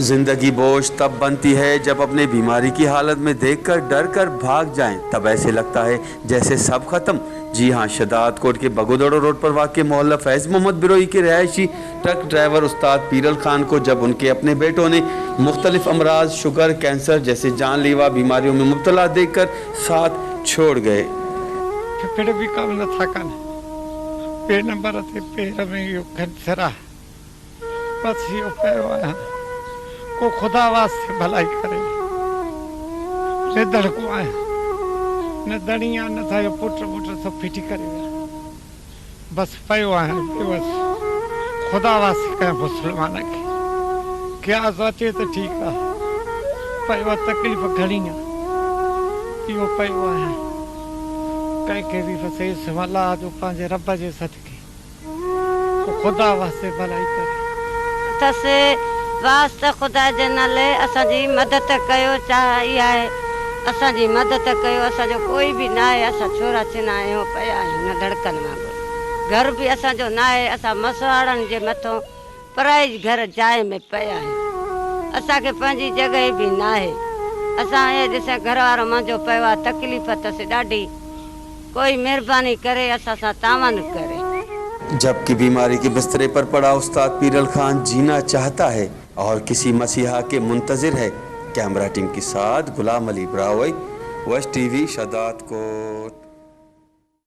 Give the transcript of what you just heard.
जिंदगी बोझ तब बनती है जब अपने बीमारी की हालत में देखकर डर कर भाग जाएं। तब ऐसे लगता है जैसे सब खत्म। जी हाँ, शदात कोट के बगोदड़ो रोड पर वाक़ मोहल्ला फैज़ मोहम्मद बिरोई के रहायशी ट्रक ड्राइवर उस्ताद पीरल खान को जब उनके अपने बेटों ने मुख्तलिफ अमराज, शुगर, कैंसर जैसे जानलेवा बीमारियों में मुब्तला देखकर साथ छोड़ गए। फिर भी काम न था कन पे नंबर ते पेर में यो कैंसर बस यो पैवा को खुदा वास्ते भलाई करे ने दड़को आए न दणिया न था यो पुट सब फिटी करे बस पयो है बस खुदा वास्ते कह मुसलमान के क्या सोचे तो ठीक है पयो तकलीफ घणी है यो पयो है कहीं के भी फसे सवाला जो पांजे रब जे सदके को खुदा वास्ते भलाई करे तसे वास्ते खुदा जे नाले असा जी मदद कयो चाहिए है असा जी मदद कयो असा जो कोई भी ना है असा छोरा चिना आयो पया न धड़कन में घर भी असा जो ना है असा मसवाड़न जे मथो पराई घर जाए में पया है असा के पंजी जगह भी ना है असा ये जैसे घर वारो मंजो पया तकलीफ तसे डाडी कोई मेहरबानी करे असा सा तावन करे। जबकि बीमारी के बिस्तरे पर पड़ा उस्ताद पीरल खान जीना चाहता है और किसी मसीहा के मुंतजिर है। कैमरा टीम के साथ गुलाम अली ब्रावई, वश टीवी, शदात कोट।